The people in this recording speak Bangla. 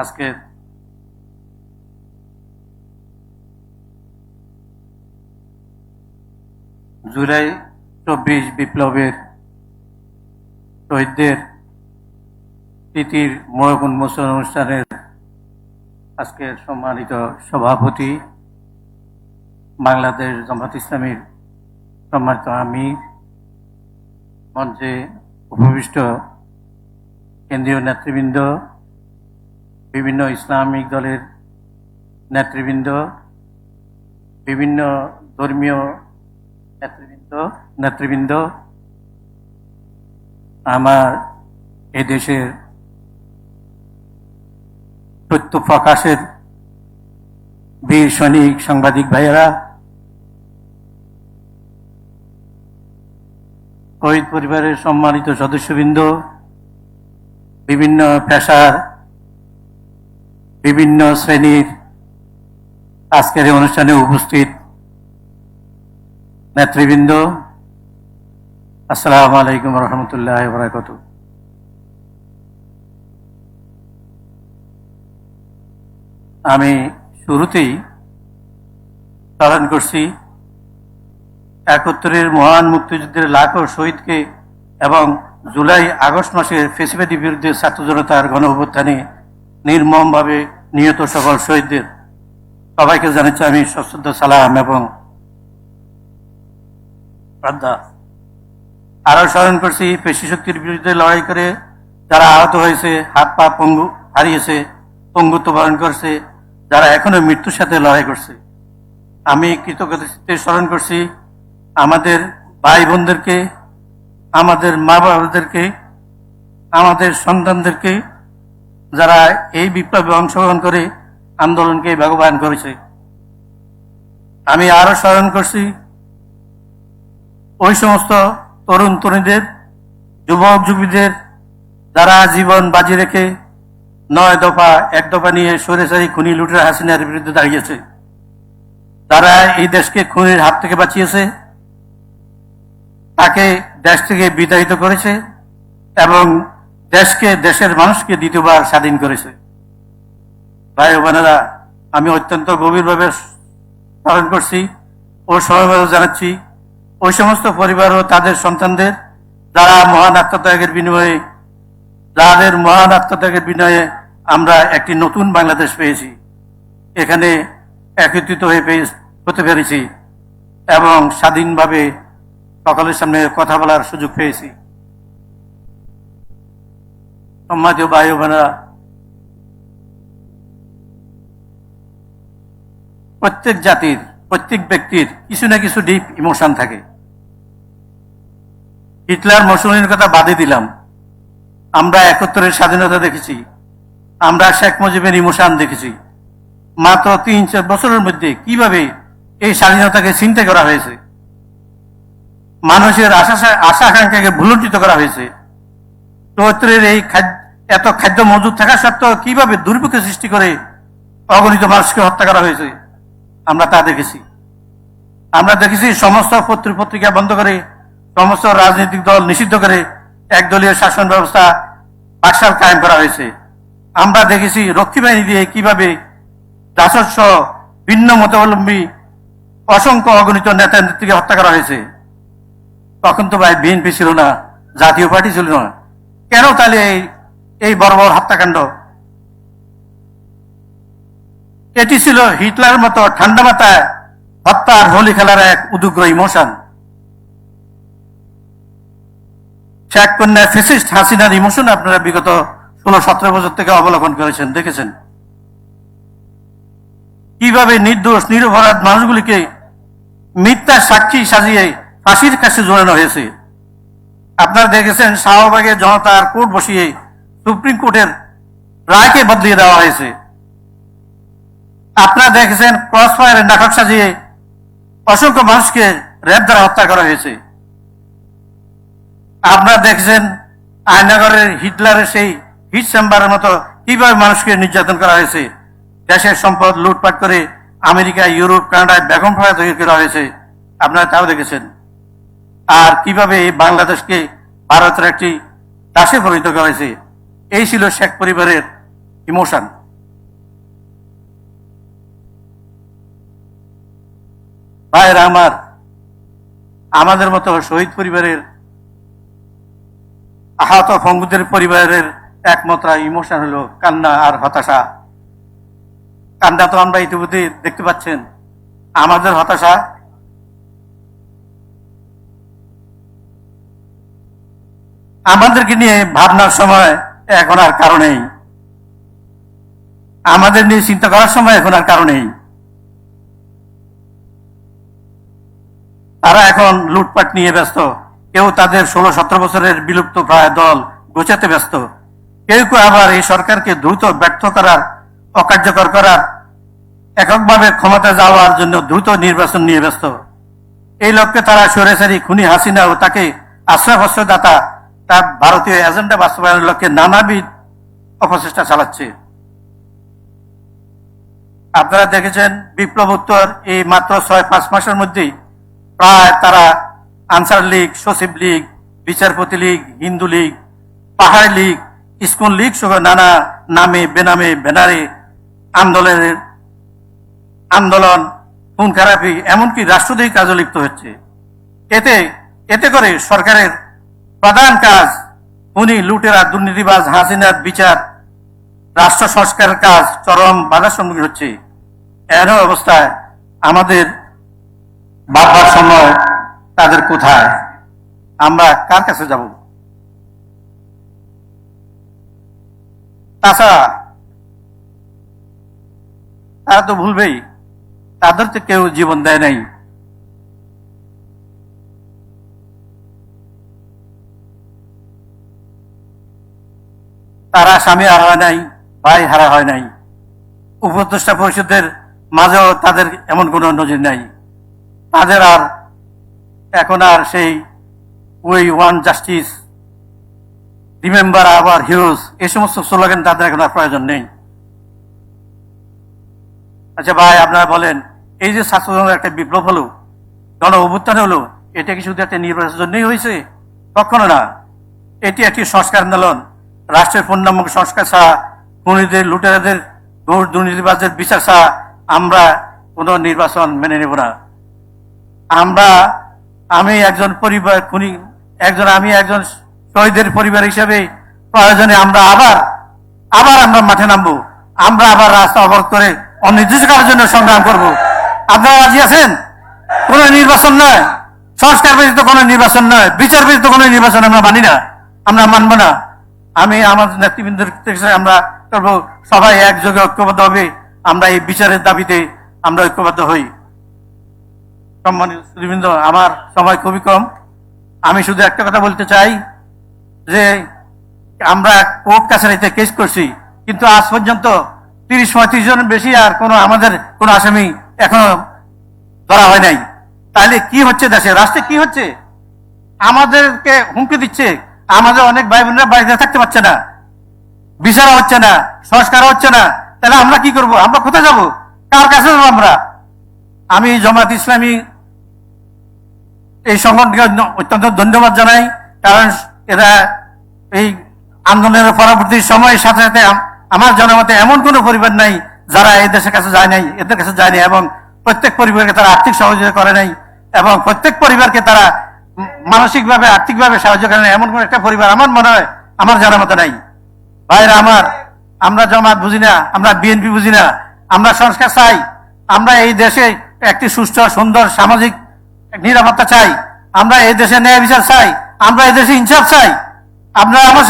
আজকে জুলাই ২৪ বিপ্লবের শহীদদের স্মৃতির মোড়ক উন্মোচন অনুষ্ঠানের আজকের সম্মানিত সভাপতি বাংলাদেশ জামাত ইসলামীর সম্মানিত আমির, মঞ্চে উপবিষ্ট কেন্দ্রীয় নেতৃবৃন্দ, বিভিন্ন ইসলামিক দলের বিভিন্ন ধর্মীয় নেতৃবৃন্দ, আমার এই দেশের সত্য প্রকাশের বীর সৈনিক সাংবাদিক ভাইয়েরা, শহীদ পরিবারের সম্মানিত সদস্যবৃন্দ, বিভিন্ন পেশার বিভিন্ন শ্রেণীর আজকের এই অনুষ্ঠানে উপস্থিত নেতৃবৃন্দ, আসসালামু আলাইকুম রহমতুল্লাহ বারাকাতুহু। আমি শুরুতেই স্মরণ করছি ৭১-এর মহান মুক্তিযুদ্ধের লাখো শহীদকে এবং জুলাই আগস্ট মাসে ফ্যাসিবাদীর বিরুদ্ধে ছাত্র জনতার গণ অভ্যুত্থানে নির্মমভাবে নিহত সকল শহীদদের সবাইকে জানাচ্ছি আমি সশ্রদ্ধ সালাম এবং শ্রদ্ধা। আরো স্মরণ করছি পেশি শক্তির বিরুদ্ধে লড়াই করে যারা আহত হয়েছে, হাত পা পঙ্গু হারিয়েছে, পঙ্গুত্ব বরণ করছে, যারা এখনো মৃত্যুর সাথে লড়াই করছে। আমি কৃতজ্ঞতার সাথে স্মরণ করছি আমাদের ভাই বোনদেরকে, আমাদের মা বাবাদেরকে, আমাদের সন্তানদেরকে, যারা এই বিপ্লবে অংশগ্রহণ করে আন্দোলনকে বেগবান করেছে। আমি আরো স্মরণ করছি ওই সমস্ত তরুণ তরুণীদের, যুবক যুবতীদের যারা জীবন বাজি রেখে ৯ দফা ১ দফা নিয়ে স্বৈরাচারী খুনি লুটেরা হাসিনার বিরুদ্ধে দাঁড়িয়েছে, তারা এই দেশকে খুনির হাত থেকে বাঁচিয়েছে, তাকে দেশ থেকে বিতাড়িত করেছে এবং দেশকে, দেশের মানুষকে দ্বিতীয়বার স্বাধীন করেছে। ভাই ও বোনেরা, আমি অত্যন্ত গভীরভাবে স্মরণ করছি ও সমবেদনা জানাচ্ছি ওই সমস্ত পরিবার ও তাদের সন্তানদের যারা মহান আত্মত্যাগের বিনিময়ে আমরা একটি নতুন বাংলাদেশ পেয়েছি, এখানে একত্রিত হতে পেরেছি এবং স্বাধীনভাবে সকলের সামনে কথা বলার সুযোগ পেয়েছি। সম্মানিত ভাই ও বোনেরা, প্রত্যেক জাতির, প্রত্যেক ব্যক্তির কিছু না কিছু ডিপ ইমোশন থাকে। হিটলার মুসলিনের কথা বাদে দিলাম, আমরা ৭১-এর স্বাধীনতা দেখেছি, আমরা শেখ মুজিবের ইমোশন দেখেছি। মাত্র ৩-৪ বছরের মধ্যে কিভাবে এই স্বাধীনতাকে ছিনতাই করা হয়েছে, মানুষের আশা আকাঙ্ক্ষাকে ভুলুণ্ঠিত করা হয়েছে। ৭৪-এর এই এত খাদ্য মজুদ থাকা সত্ত্বেও কিভাবে দুর্ভিক্ষ সৃষ্টি করে অগণিত মানুষকে হত্যা করা হয়েছে, আমরা তা দেখেছি। আমরা দেখেছি সমস্ত পত্রিকা বন্ধ করে, সমস্ত রাজনৈতিক দল নিষিদ্ধ করে একদলীয় শাসন ব্যবস্থা বাকশাল কায়েম করা হয়েছে। আমরা দেখেছি রক্ষী বাহিনী দিয়ে কিভাবে দাসস্ব ভিন্ন মতাবলম্বী অসংখ্য অগণিত নেতা নেত্রীকে হত্যা করা হয়েছে। তখন তো ভাই বিএনপি ছিল না, জাতীয় পার্টি ছিল না, কেন তাহলে এই বর্বর হত্যাকাণ্ড? এটি ছিল হিটলারের মতো ঠান্ডা মাথায় হত্যার হোলি খেলার এক উদুগ্র ইমোশন। শেখ কন্যা ফ্যাসিস্ট হাসিনার ইমোশন আপনারা বিগত ১৬-১৭ বছর থেকে অবলোকন করেছেন, দেখেছেন কিভাবে নির্দোষ নিরপরাধ মানুষগুলিকে মিথ্যা সাক্ষী সাজিয়ে ফাঁসির কাছে জড়ানো হয়েছে। আপনারা দেখেছেন শাহবাগে জনতার কোর্ট বসিয়ে সুপ্রিম কোর্টের রায়কে বদলিয়ে দেওয়া হয়েছে। আপনারা দেখেছেন ক্রস ফায়ারের নাটক সাজিয়ে অসংখ্য মানুষকে র্যাব দ্বারা হত্যা করা হয়েছে। আপনারা দেখেছেন আয়নাগরের হিটলারের সেই হিট চেম্বারের মতো কিভাবে মানুষকে নির্যাতন করা হয়েছে, দেশের সম্পদ লুটপাট করে আমেরিকা, ইউরোপ, কানাডায় বেগম ফায়া তৈরি করা হয়েছে, আপনারা তাও দেখেছেন। আর কিভাবে বাংলাদেশকে ভারতের একটি দাসে পরিণত করা হয়েছে, এই ছিল শেখ পরিবারের ইমোশন। ভাইরা আমার, আমাদের মতো শহীদ পরিবারের, আহত পঙ্গুদের পরিবারের একমাত্র ইমোশন হলো কান্না আর হতাশা। কান্না তো আমরা ইতিমধ্যে দেখতে পাচ্ছেন, আমাদের হতাশা আমাদেরকে নিয়ে ভাবনার সময় এখন আর কারণেই, আমাদের নিয়ে চিন্তা করার সময় এখন আর কারণেই। তারা এখন লুটপাট নিয়ে ব্যস্ত, কেউ তাদের 16-17 বছরের বিলুপ্ত প্রায় দল গোছাতে ব্যস্ত, কেউ কেউ আবার এই সরকারকে দ্রুত ব্যর্থ করার, অকার্যকর করার, এককভাবে ক্ষমতা যাওয়ার জন্য দ্রুত নির্বাচন নিয়ে ব্যস্ত। এই লক্ষ্যে তারা স্বৈরাচারী খুনি হাসিনা ও তাকে আশ্রয়দাতা তার ভারতীয় এজেন্ডা বাস্তবায়নের লক্ষ্যে নানাবিধ অপচেষ্টা চালাচ্ছে। আপনারা দেখেছেন বিপ্লবোত্তর এই মাত্র 6-5 মাসের মধ্যেই প্রায় তারা আনসার লীগ, সচিব লীগ, বিচারপতি লীগ, হিন্দু লীগ, পাহাড় লীগ, ইস্কন লীগ সহ নানা নামে বেনামে ব্যানারে আন্দোলন, খুন খারাপি, এমনকি রাষ্ট্রদ্রোহী কাজও লিপ্ত হচ্ছে। এতে করে সরকারের প্রধান কাজ খুনি লুটেরা দুর্নীতিবাজ হাসিনার বিচার, রাষ্ট্র সংস্কারের কাজ চরম বাধার সম্মুখীন হচ্ছে। এর অবস্থায় আমাদের ভাববার সময় তাদের কোথায়, আমরা কার কাছে যাব? তাছাড়া তারা তো ভুলবেই, তাদের তো কেউ জীবন দেয় নাই। তারা স্বামী হারা হয় নাই, ভাই হারা হয় নাই, উপদেষ্টা পরিষদের মাঝেও তাদের এমন কোনো নজির নাই। তাদের আর এখন আর সেই we want justice, remember our heroes, এই সমস্ত স্লোগান তাদের এখন আর প্রয়োজন নেই। আচ্ছা ভাই, আপনারা বলেন, এই যে ছাত্রদের একটা বিপ্লব হলো, গণ অভ্যুত্থান হলো, এটা কি শুধু একটা নির্বাচনের জন্যই হয়েছে? কখনো না। এটি একটি সংস্কার আন্দোলন। রাষ্ট্রের পূর্ণাঙ্গ সংস্কার ছাড়া, খুনিদের, লুটেরাদের, দুর্নীতিবাজদের বিচার ছাড়া আমরা কোনো নির্বাচন মেনে নেব না। আমি একজন শহীদের পরিবার হিসেবে প্রয়োজনে আমরা আবার আমরা মাঠে নামবো, আমরা আবার রাস্তা অবরোধ করে অনির্দিষ্টকালের জন্য সংগ্রাম করব। আপনারা রাজি আছেন? কোন নির্বাচন নয়, সংস্কার ব্যতীত কোনো নির্বাচন নয়, বিচার ব্যতীত কোনো নির্বাচন আমরা মানি না, আমরা মানব না। আমি আমাদের নেতৃবৃন্দের আমরা করবো, সবাই একযোগে ঐক্যবদ্ধ হবে, আমরা এই বিচারের দাবিতে আমরা ঐক্যবদ্ধ হই। সম্মানিত সুধীবৃন্দ, আমার সময় খুবই কম, আমি শুধু একটা কথা বলতে চাই যে আমরা কোর্ট কাছারিতে কেস করছি, কিন্তু আজ পর্যন্ত 30-35 জনের বেশি আর আমাদের কোন আসামি এখনো ধরা হয় নাই। তাহলে কি হচ্ছে দেশে, রাষ্ট্রে কি হচ্ছে? আমাদেরকে হুমকি দিচ্ছে, আমাদের অনেক ভাই বোনেরা বাড়িতে থাকতে পারছে না, বিচার হচ্ছে না, সংস্কার হচ্ছে না। তাহলে আমরা কি করব? আমরা কোথায় যাব? কার কাছে যাবো আমরা? আমি জামায়াত ইসলামী এই সংগঠনকে অত্যন্ত ধন্যবাদ জানাই, কারণ এরা এই আন্দোলনের পরবর্তী সময়ের সাথে সাথে আমার জনমতে এমন কোন পরিবার নাই যারা এই দেশের কাছে যায় নাই, এদের কাছে যায়নি, এবং প্রত্যেক পরিবারকে তারা আর্থিক সহযোগিতা করে নাই, এবং প্রত্যেক পরিবারকে তারা মানসিকভাবে, আর্থিকভাবে সাহায্য করে নাই, এমন কোন একটা পরিবার আমার মনে হয় আমার জানার মতো নাই। ভাইরা আমার, আমরা জামাত বুঝি না, আমরা বিএনপি বুঝি না, আমরা সংস্কার চাই, আমরা এই দেশে একটি সুষ্ঠু সুন্দর সামাজিক নিরাপত্তা চাই, আমরা এই দেশে ন্যায় বিচার চাই, আমরা এই দেশে ইনসাফ চাই। আপনারা আমার